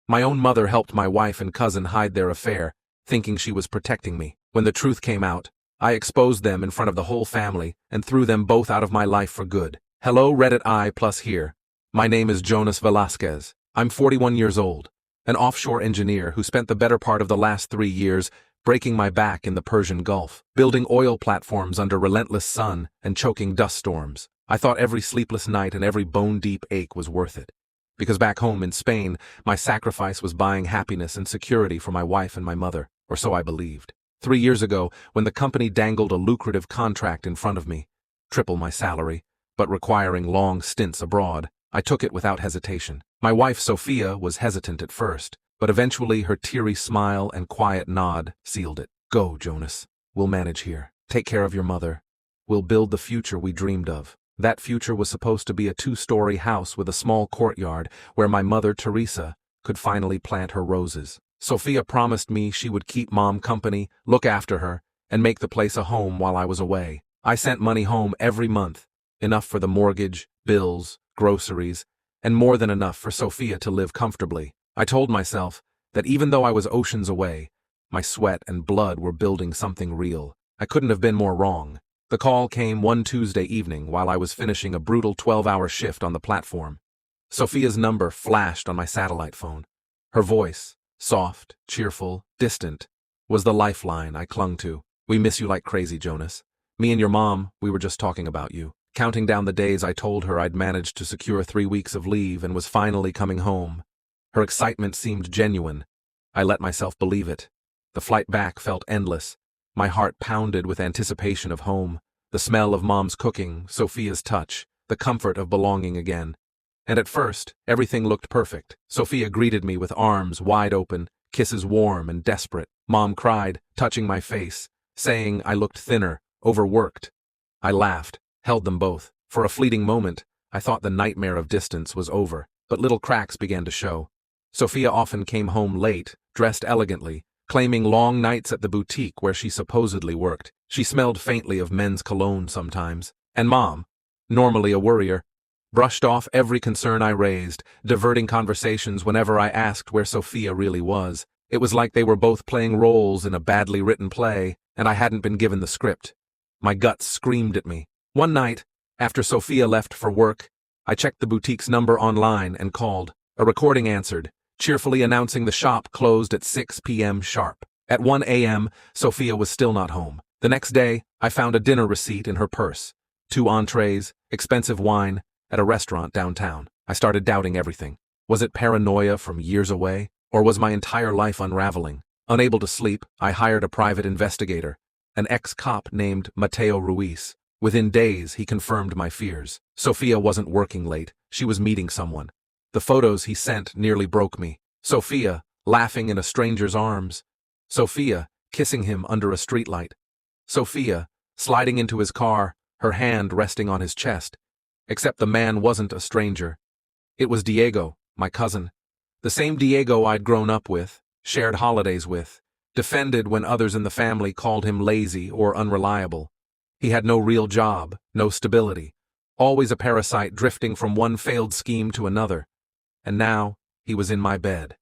My own mother helped my wife and cousin hide their affair, thinking she was protecting me. When the truth came out, I exposed them in front of the whole family and threw them both out of my life for good. Hello Reddit I+ here. My name is Jonas Velasquez. I'm 41 years old, an offshore engineer who spent the better part of the last 3 years breaking my back in the Persian Gulf, building oil platforms under relentless sun and choking dust storms. I thought every sleepless night and every bone-deep ache was worth it. Because back home in Spain, my sacrifice was buying happiness and security for my wife and my mother, or so I believed. 3 years ago, when the company dangled a lucrative contract in front of me, triple my salary, but requiring long stints abroad, I took it without hesitation. My wife Sophia was hesitant at first, but eventually her teary smile and quiet nod sealed it. Go, Jonas. We'll manage here. Take care of your mother. We'll build the future we dreamed of. That future was supposed to be a 2-story house with a small courtyard where my mother, Teresa, could finally plant her roses. Sophia promised me she would keep Mom company, look after her, and make the place a home while I was away. I sent money home every month, enough for the mortgage, bills, groceries, and more than enough for Sophia to live comfortably. I told myself that even though I was oceans away, my sweat and blood were building something real. I couldn't have been more wrong. The call came one Tuesday evening while I was finishing a brutal 12-hour shift on the platform. Sophia's number flashed on my satellite phone. Her voice, soft, cheerful, distant, was the lifeline I clung to. We miss you like crazy, Jonas. Me and your mom, we were just talking about you. Counting down the days, I told her I'd managed to secure 3 weeks of leave and was finally coming home. Her excitement seemed genuine. I let myself believe it. The flight back felt endless. My heart pounded with anticipation of home, the smell of Mom's cooking, Sophia's touch, the comfort of belonging again. And at first, everything looked perfect. Sophia greeted me with arms wide open, kisses warm and desperate. Mom cried, touching my face, saying I looked thinner, overworked. I laughed, held them both. For a fleeting moment, I thought the nightmare of distance was over, but little cracks began to show. Sophia often came home late, dressed elegantly, claiming long nights at the boutique where she supposedly worked. She smelled faintly of men's cologne sometimes. And Mom, normally a worrier, brushed off every concern I raised, diverting conversations whenever I asked where Sophia really was. It was like they were both playing roles in a badly written play, and I hadn't been given the script. My guts screamed at me. One night, after Sophia left for work, I checked the boutique's number online and called. A recording answered, cheerfully announcing the shop closed at 6 p.m. sharp. At 1 a.m., Sophia was still not home. The next day, I found a dinner receipt in her purse. 2 entrees, expensive wine, at a restaurant downtown. I started doubting everything. Was it paranoia from years away, or was my entire life unraveling? Unable to sleep, I hired a private investigator, an ex-cop named Mateo Ruiz. Within days, he confirmed my fears. Sophia wasn't working late. She was meeting someone. The photos he sent nearly broke me. Sophia, laughing in a stranger's arms. Sophia, kissing him under a streetlight. Sophia, sliding into his car, her hand resting on his chest. Except the man wasn't a stranger. It was Diego, my cousin. The same Diego I'd grown up with, shared holidays with, defended when others in the family called him lazy or unreliable. He had no real job, no stability, always a parasite drifting from one failed scheme to another. And now, he was in my bed,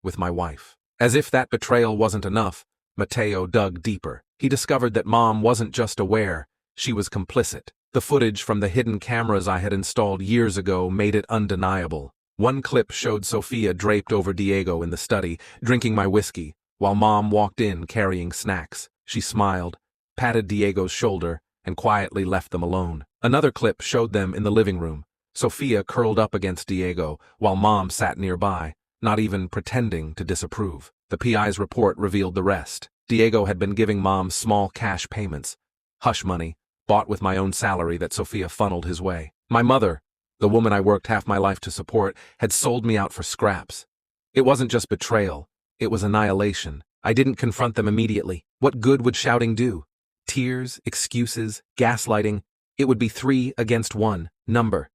with my wife. As if that betrayal wasn't enough, Mateo dug deeper. He discovered that Mom wasn't just aware, she was complicit. The footage from the hidden cameras I had installed years ago made it undeniable. One clip showed Sophia draped over Diego in the study, drinking my whiskey, while Mom walked in carrying snacks. She smiled, patted Diego's shoulder, and quietly left them alone. Another clip showed them in the living room. Sophia curled up against Diego, while Mom sat nearby, not even pretending to disapprove. The PI's report revealed the rest. Diego had been giving Mom small cash payments, hush money, bought with my own salary that Sophia funneled his way. My mother, the woman I worked half my life to support, had sold me out for scraps. It wasn't just betrayal, it was annihilation. I didn't confront them immediately. What good would shouting do? Tears, excuses, gaslighting. It would be 3 against 1, number.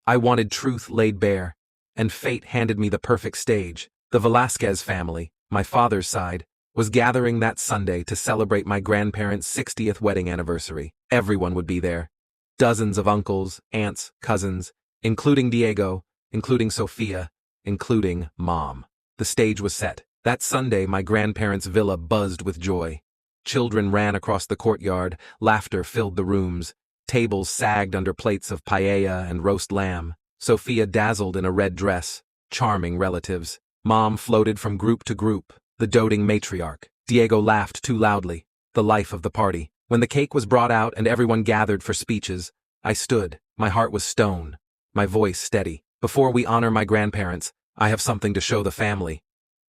I wanted truth laid bare, and fate handed me the perfect stage. The Velasquez family, my father's side, was gathering that Sunday to celebrate my grandparents' 60th wedding anniversary. Everyone would be there. Dozens of uncles, aunts, cousins, including Diego, including Sophia, including Mom. The stage was set. That Sunday, my grandparents' villa buzzed with joy. Children ran across the courtyard, laughter filled the rooms, tables sagged under plates of paella and roast lamb. Sophia dazzled in a red dress, charming relatives. Mom floated from group to group, the doting matriarch. Diego laughed too loudly, the life of the party. When the cake was brought out and everyone gathered for speeches, I stood. My heart was stone, my voice steady. Before we honor my grandparents, I have something to show the family.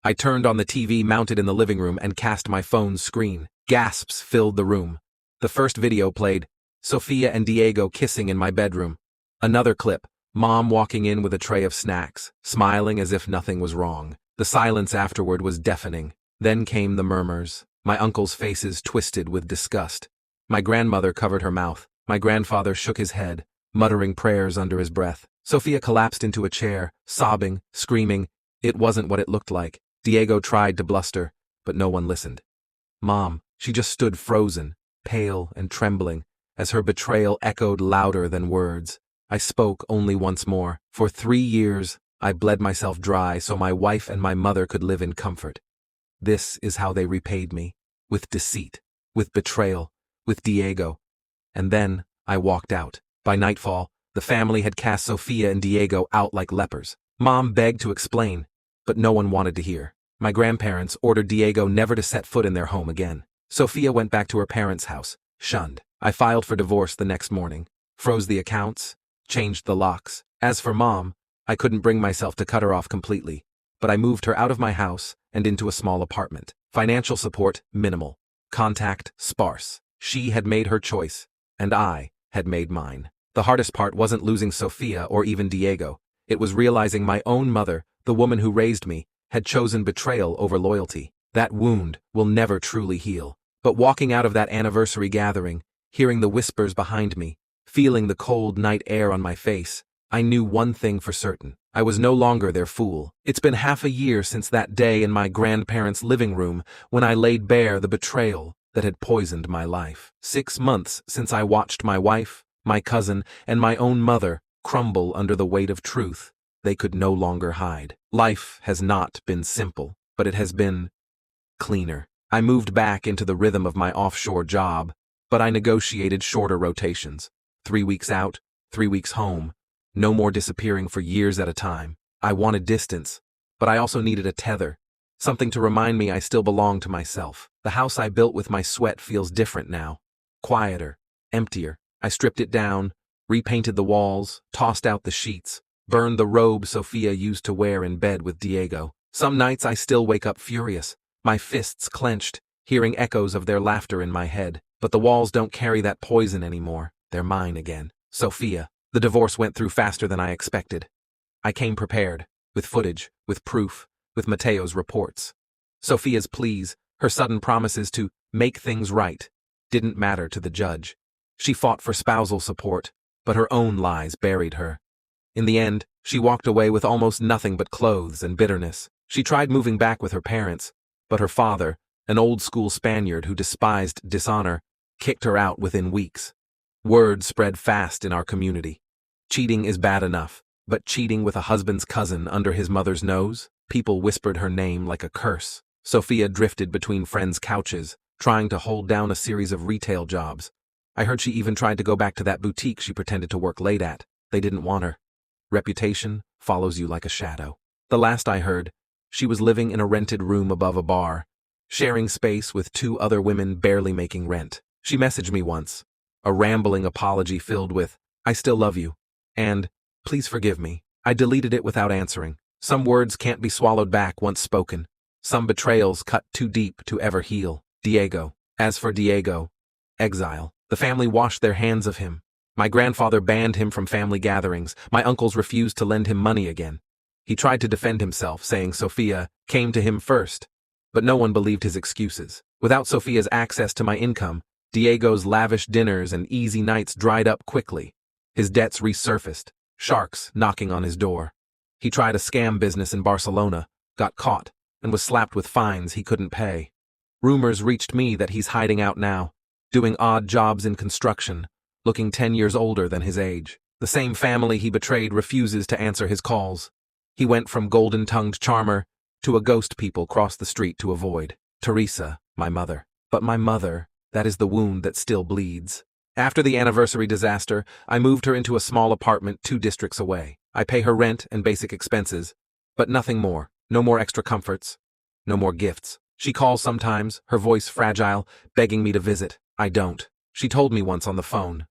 I turned on the TV mounted in the living room and cast my phone's screen. Gasps filled the room. The first video played, Sophia and Diego kissing in my bedroom. Another clip, Mom walking in with a tray of snacks, smiling as if nothing was wrong. The silence afterward was deafening. Then came the murmurs. My uncles' faces twisted with disgust. My grandmother covered her mouth. My grandfather shook his head, muttering prayers under his breath. Sophia collapsed into a chair, sobbing, screaming. It wasn't what it looked like. Diego tried to bluster, but no one listened. Mom, she just stood frozen, pale and trembling, as her betrayal echoed louder than words. I spoke only once more. For 3 years, I bled myself dry so my wife and my mother could live in comfort. This is how they repaid me, with deceit, with betrayal, with Diego. And then I walked out. By nightfall, the family had cast Sophia and Diego out like lepers. Mom begged to explain, but no one wanted to hear. My grandparents ordered Diego never to set foot in their home again. Sophia went back to her parents' house, shunned. I filed for divorce the next morning, froze the accounts, changed the locks. As for Mom, I couldn't bring myself to cut her off completely, but I moved her out of my house and into a small apartment. Financial support, minimal. Contact, sparse. She had made her choice, and I had made mine. The hardest part wasn't losing Sophia or even Diego. It was realizing my own mother, the woman who raised me, had chosen betrayal over loyalty. That wound will never truly heal. But walking out of that anniversary gathering, hearing the whispers behind me, feeling the cold night air on my face, I knew one thing for certain. I was no longer their fool. It's been half a year since that day in my grandparents' living room when I laid bare the betrayal that had poisoned my life. 6 months since I watched my wife, my cousin, and my own mother crumble under the weight of truth they could no longer hide. Life has not been simple, but it has been cleaner. I moved back into the rhythm of my offshore job, but I negotiated shorter rotations. 3 weeks out, 3 weeks home. No more disappearing for years at a time. I wanted distance, but I also needed a tether, something to remind me I still belong to myself. The house I built with my sweat feels different now. Quieter, emptier. I stripped it down, repainted the walls, tossed out the sheets, burned the robe Sophia used to wear in bed with Diego. Some nights I still wake up furious, my fists clenched, hearing echoes of their laughter in my head. But the walls don't carry that poison anymore. They're mine again. Sophia. The divorce went through faster than I expected. I came prepared, with footage, with proof, with Mateo's reports. Sophia's pleas, her sudden promises to make things right, didn't matter to the judge. She fought for spousal support, but her own lies buried her. In the end, she walked away with almost nothing but clothes and bitterness. She tried moving back with her parents, but her father, an old-school Spaniard who despised dishonor, kicked her out within weeks. Word spread fast in our community. Cheating is bad enough, but cheating with a husband's cousin under his mother's nose? People whispered her name like a curse. Sophia drifted between friends' couches, trying to hold down a series of retail jobs. I heard she even tried to go back to that boutique she pretended to work late at. They didn't want her. Reputation follows you like a shadow. The last I heard, she was living in a rented room above a bar, sharing space with 2 other women barely making rent. She messaged me once, a rambling apology filled with, "I still love you," and, "Please forgive me." I deleted it without answering. Some words can't be swallowed back once spoken. Some betrayals cut too deep to ever heal. Diego. As for Diego, exile. The family washed their hands of him. My grandfather banned him from family gatherings. My uncles refused to lend him money again. He tried to defend himself, saying Sophia came to him first, but no one believed his excuses. Without Sophia's access to my income, Diego's lavish dinners and easy nights dried up quickly. His debts resurfaced, sharks knocking on his door. He tried a scam business in Barcelona, got caught, and was slapped with fines he couldn't pay. Rumors reached me that he's hiding out now, doing odd jobs in construction, looking 10 years older than his age. The same family he betrayed refuses to answer his calls. He went from golden-tongued charmer to a ghost people cross the street to avoid. Teresa, my mother. But my mother, that is the wound that still bleeds. After the anniversary disaster, I moved her into a small apartment 2 districts away. I pay her rent and basic expenses, but nothing more. No more extra comforts. No more gifts. She calls sometimes, her voice fragile, begging me to visit. I don't. She told me once on the phone,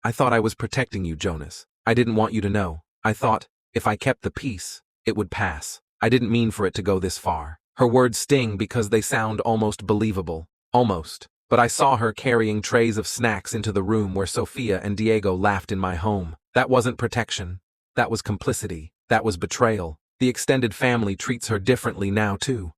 "I thought I was protecting you, Jonas. I didn't want you to know. I thought, if I kept the peace, it would pass. I didn't mean for it to go this far." Her words sting because they sound almost believable. Almost. But I saw her carrying trays of snacks into the room where Sofia and Diego laughed in my home. That wasn't protection. That was complicity. That was betrayal. The extended family treats her differently now, too.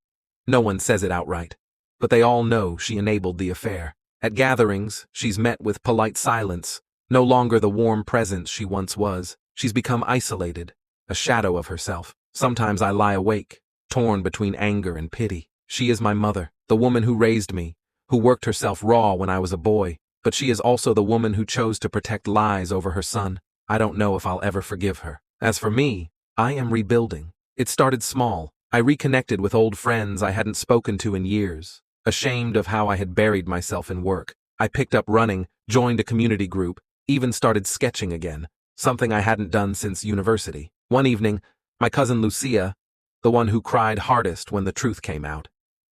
No one says it outright, but they all know she enabled the affair. At gatherings, she's met with polite silence, no longer the warm presence she once was. She's become isolated, a shadow of herself. Sometimes I lie awake, torn between anger and pity. She is my mother, the woman who raised me, who worked herself raw when I was a boy, but she is also the woman who chose to protect lies over her son. I don't know if I'll ever forgive her. As for me, I am rebuilding. It started small. I reconnected with old friends I hadn't spoken to in years. Ashamed of how I had buried myself in work, I picked up running, joined a community group, even started sketching again, something I hadn't done since university. One evening, my cousin Lucia, the one who cried hardest when the truth came out,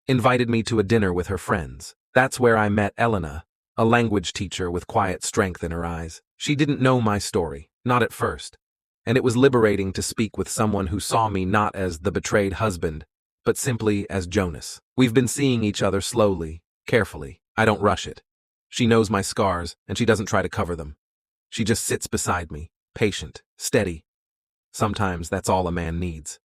invited me to a dinner with her friends. That's where I met Elena, a language teacher with quiet strength in her eyes. She didn't know my story, not at first, and it was liberating to speak with someone who saw me not as the betrayed husband, but simply as Jonas. We've been seeing each other slowly, carefully. I don't rush it. She knows my scars, and she doesn't try to cover them. She just sits beside me, patient, steady. Sometimes that's all a man needs.